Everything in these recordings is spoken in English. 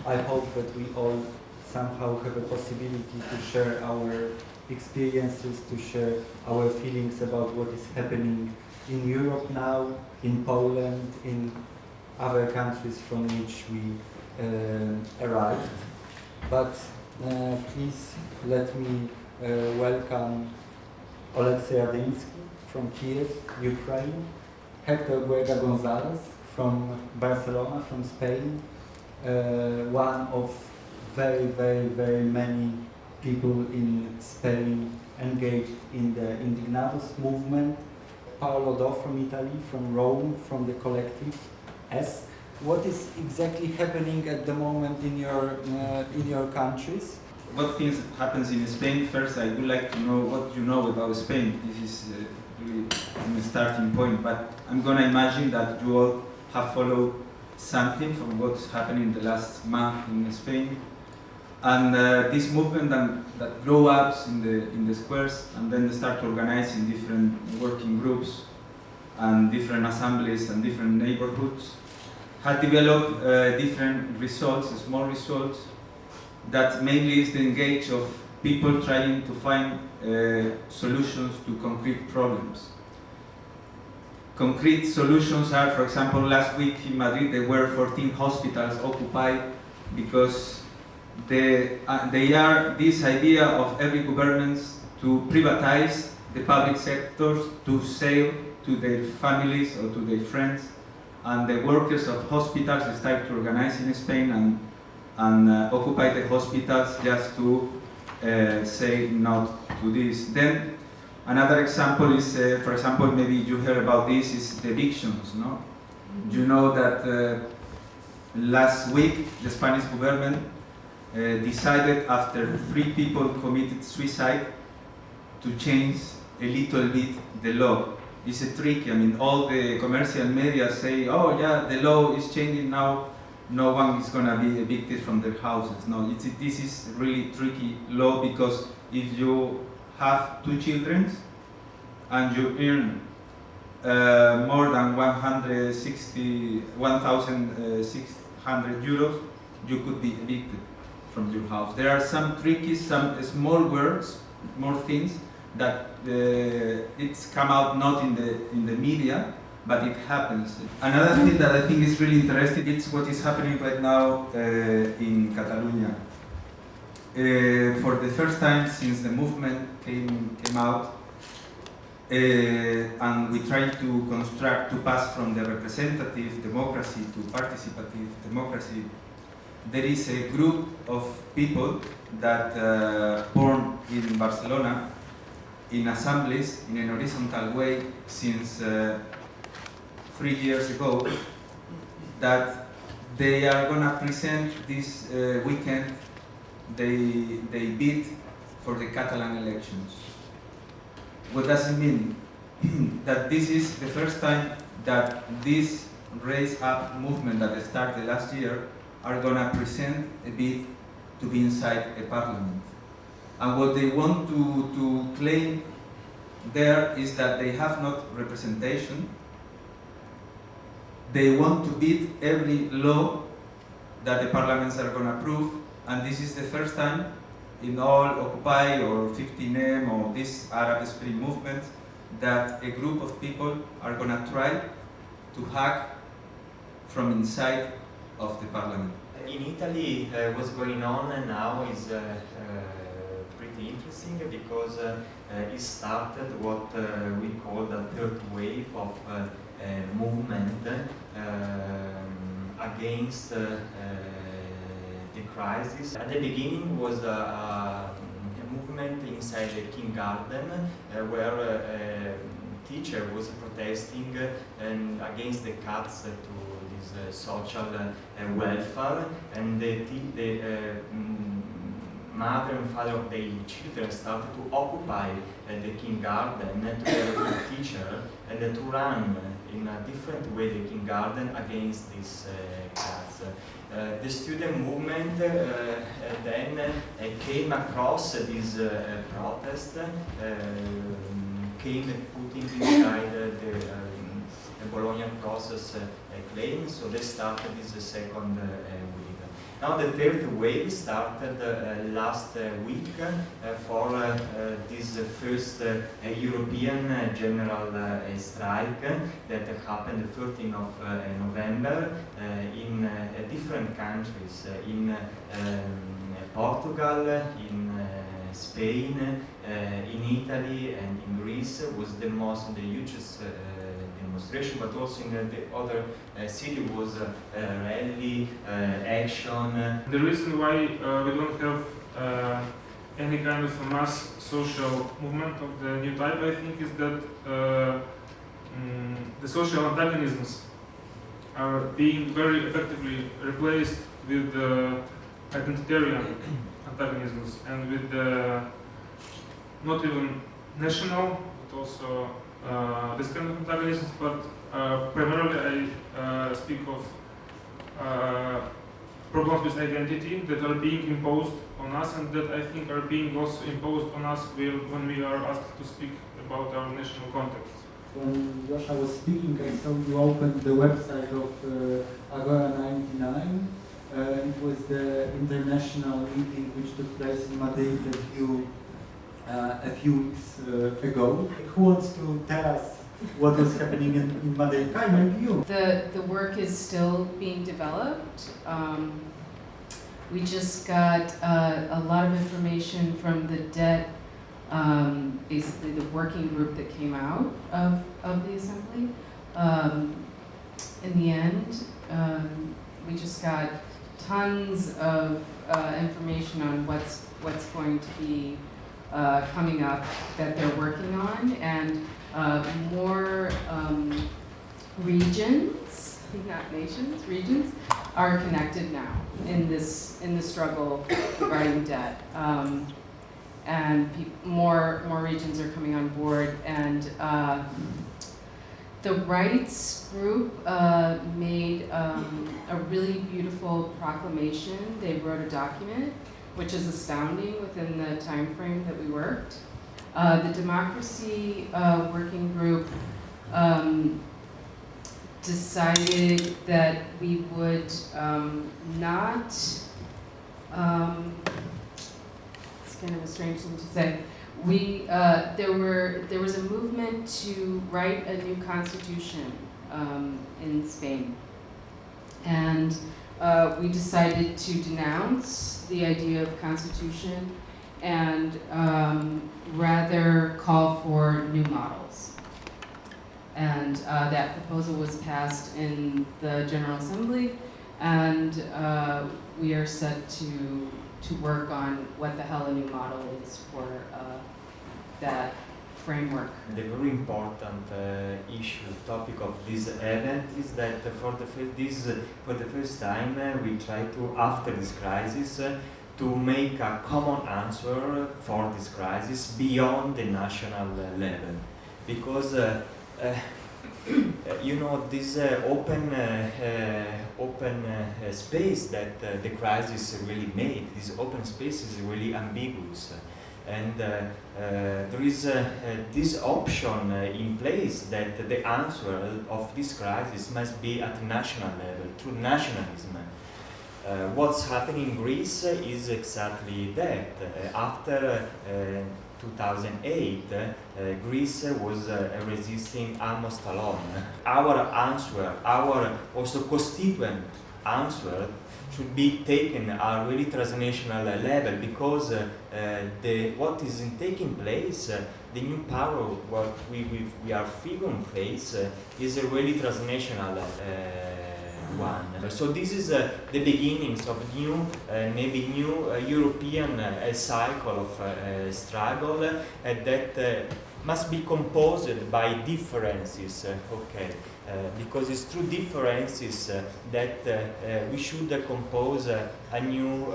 I hope that we all somehow have a possibility to share our experiences, to share our feelings about what is happening in Europe now, in Poland, in other countries from which we arrived. But please let me welcome Oleksiy Radyński from Kiev, Ukraine, Hector Guega Gonzalez from Barcelona, from Spain, one of very many people in Spain engaged in the Indignados movement, Paolo Do from Italy, from Rome, from the collective S. What is exactly happening at the moment in your countries? What things happens in Spain? First, I would like to know what you know about Spain. This is really a starting point, but I'm gonna imagine that you all have followed something from what's happened in the last month in Spain, and this movement that grow up in the squares, and then they start organizing different working groups and different assemblies and different neighborhoods, had developed different results, small results, that mainly is the engage of people trying to find solutions to concrete problems. Concrete solutions are, for example, last week in Madrid there were 14 hospitals occupied because they are this idea of every government to privatize the public sectors, to sell to their families or to their friends, and the workers of hospitals start to organize in Spain and occupy the hospitals just to say no to this. Then another example is, for example, maybe you heard about this, is the evictions. No? You know that last week the Spanish government decided, after 3 people committed suicide, to change a little bit the law. It's a tricky. I mean, all the commercial media say, "Oh yeah, the law is changing now. No one is gonna be evicted from their houses." No, this is a really tricky law, because if you have 2 children and you earn more than 1,600 euros, you could be evicted from your house. There are some tricky, some small words, more things that it's come out not in the media, but it happens. Another thing that I think is really interesting is what is happening right now in Catalonia. For the first time since the movement came out, and we tried to pass from the representative democracy to participative democracy, there is a group of people that born in Barcelona in assemblies in an horizontal way since 3 years ago, that they are going to present this weekend. They bid for the Catalan elections. What does it mean? That this is the first time that this Raise Up movement that started last year are going to present a bid to be inside a parliament. And what they want to claim there is that they have not representation. They want to beat every law that the parliaments are going to approve, and this is the first time in all Occupy or 15M or this Arab Spring movement that a group of people are going to try to hack from inside of the parliament. In Italy, what's going on now is pretty interesting, because it started what we call the third wave of movement against the crisis. At the beginning was a movement inside the King Garden, where a teacher was protesting against the cuts to this social welfare, and the mother and father of the children started to occupy the King Garden together with the teacher, and to run in a different way the King Garden against these cuts. The student movement then came across this protest, came putting inside the Bologna process claim, so they started this second wave. Now the third wave started last week for this first European general strike that happened the 13th of November in different countries, in Portugal, in Spain, in Italy and in Greece. Was the hugest demonstration, but also in the other city was rally, action. The reason why we don't have any kind of a mass social movement of the new type, I think, is that the social antagonisms are being very effectively replaced with identitarian antagonisms and with not even national, but also this kind of antagonisms, but primarily I speak of problems with identity that are being imposed on us and that I think are being also imposed on us when we are asked to speak about our national context. When Joshua was speaking, I saw you opened the website of Agora 99. It was the international meeting which took place in Madrid a few weeks ago. Who wants to tell us what was happening in Madrid? Kai, maybe you. The work is still being developed. We just got a lot of information from the DET, basically the working group that came out of the assembly. In the end, we just got tons of information on what's going to be coming up that they're working on, and more regions, not nations, regions, are connected now in the struggle regarding debt, and more regions are coming on board. And the rights group made a really beautiful proclamation. They wrote a document, which is astounding within the time frame that we worked. The democracy working group decided that we would not, it's kind of a strange thing to say, there was a movement to write a new constitution in Spain, and we decided to denounce the idea of constitution and rather call for new models. And that proposal was passed in the General Assembly, and we are set to work on what the hell a new model is for that framework. The very important topic of this event is that for the first time we try to, after this crisis, to make a common answer for this crisis beyond the national level, because you know, this open space that the crisis really made, this open space is really ambiguous, and there is this option in place that the answer of this crisis must be at national level, through nationalism. What's happening in Greece is exactly that. After 2008, Greece was resisting almost alone. Our answer, our also constituent answer, should be taken at really transnational level, because what is taking place, the new power what we are figuring face is a really transnational one. So this is the beginnings of new, maybe new European cycle of struggle that must be composed by differences. Because it's through differences that we should compose a new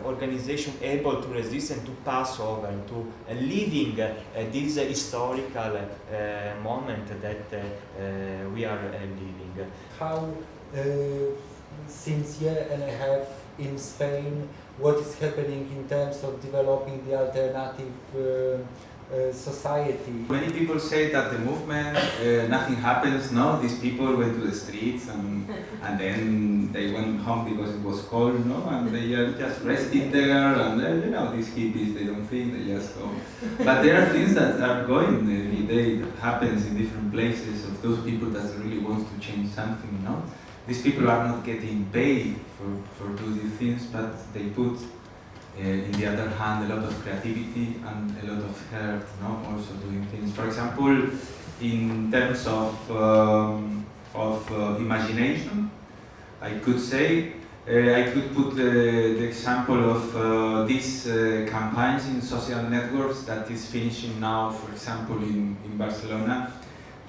organization able to resist and to pass over, and to living this historical moment that we are living. How, since year and a half in Spain, what is happening in terms of developing the alternative society. Many people say that the movement, nothing happens, no? These people went to the streets and then they went home because it was cold, no? And they are just resting there and you know, these hippies, they don't think, they just go. But there are things that are going every day that happens in different places of those people that really want to change something, no? These people are not getting paid for doing these things, but they put in the other hand, a lot of creativity and a lot of heart, no? Also doing things. For example, in terms of imagination, I could say, I could put the example of these campaigns in social networks that is finishing now, for example, in Barcelona.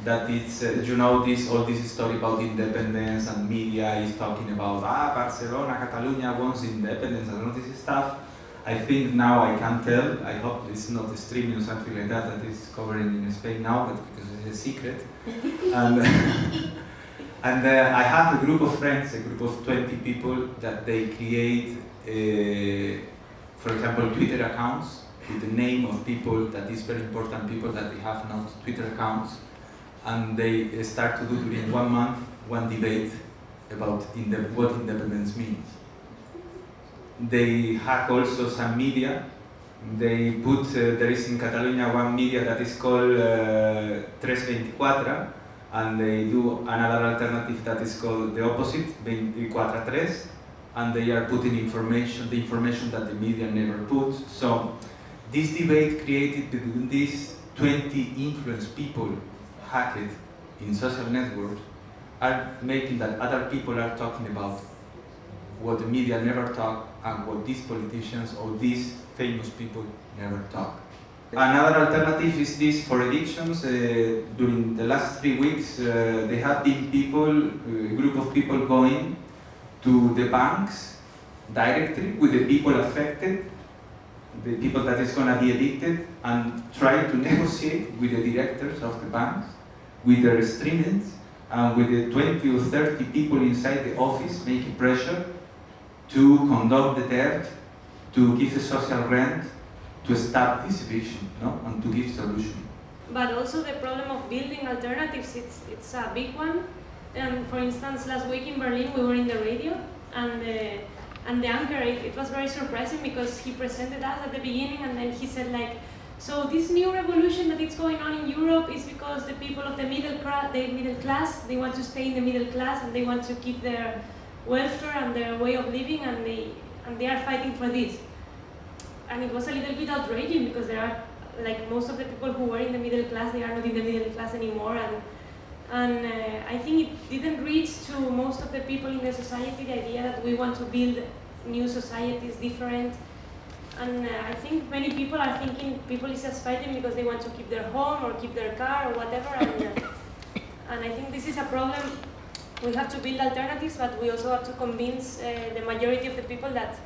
That it's, you know, all this story about independence and media is talking about, Barcelona, Catalonia wants independence and all this stuff. I think now I can tell, I hope it's not streaming or something like that that is covering in Spain now, but because it's a secret. And I have a group of friends, a group of 20 people that they create, for example, Twitter accounts with the name of people that is very important, people that they have not Twitter accounts. And they start to do during 1 month, one debate about what independence means. They hack also some media. They put, there is in Catalonia one media that is called 324, and they do another alternative that is called the opposite, 24-3, and they are putting information, the information that the media never puts. So this debate created between these 20 influenced people hacked in social networks are making that other people are talking about what the media never talk and what these politicians or these famous people never talk. Another alternative is this for evictions. During the last 3 weeks, there have been people, a group of people going to the banks directly with the people affected, the people that is going to be evicted, and try to negotiate with the directors of the banks, with the restraints, and with the 20 or 30 people inside the office making pressure to conduct the debt, to give a social rent, to stop this eviction, no? And to give solution. But also the problem of building alternatives, it's a big one. And for instance, last week in Berlin, we were in the radio, and the anchor, it was very surprising because he presented us at the beginning, and then he said like, so this new revolution that is going on in Europe is because the people of the middle class, they want to stay in the middle class and they want to keep their welfare and their way of living, and they are fighting for this. And it was a little bit outraging because there are, like, most of the people who were in the middle class, they are not in the middle class anymore, and I think it didn't reach to most of the people in the society the idea that we want to build new societies, different. And I think many people are thinking people is just fighting because they want to keep their home or keep their car or whatever. And I think this is a problem. We have to build alternatives, but we also have to convince the majority of the people that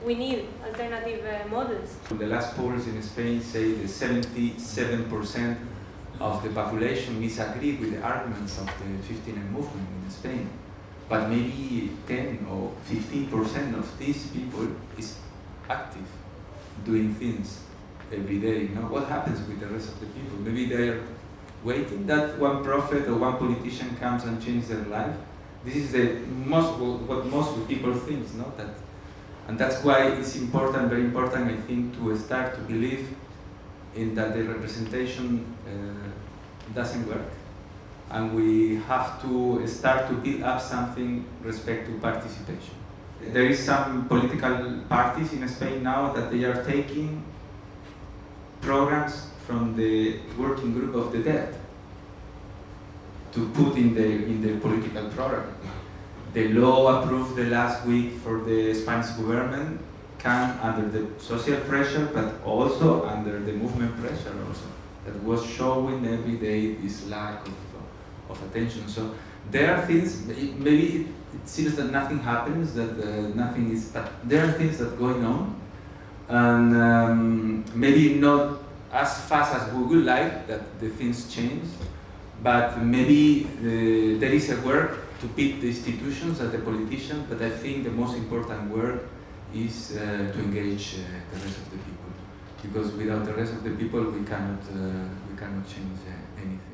we need alternative models. The last polls in Spain say that 77% of the population disagree with the arguments of the 15M movement in Spain. But maybe 10 or 15% of these people is active, doing things every day. You know? What happens with the rest of the people? Maybe they're waiting that one prophet or one politician comes and changes their life. This is what most people think, no? And that's why it's important, very important, I think, to start to believe in that the representation doesn't work. And we have to start to build up something respect to participation. There is some political parties in Spain now that they are taking programs from the working group of the dead to put in the political program. The law approved the last week for the Spanish government came under the social pressure, but also under the movement pressure also, that was showing every day this lack of attention. So there are things, maybe it seems that nothing happens, that nothing is, but there are things that are going on, and maybe not as fast as we would like that the things change, but maybe there is a work to beat the institutions and the politicians, but I think the most important work is to engage the rest of the people, because without the rest of the people we cannot change anything.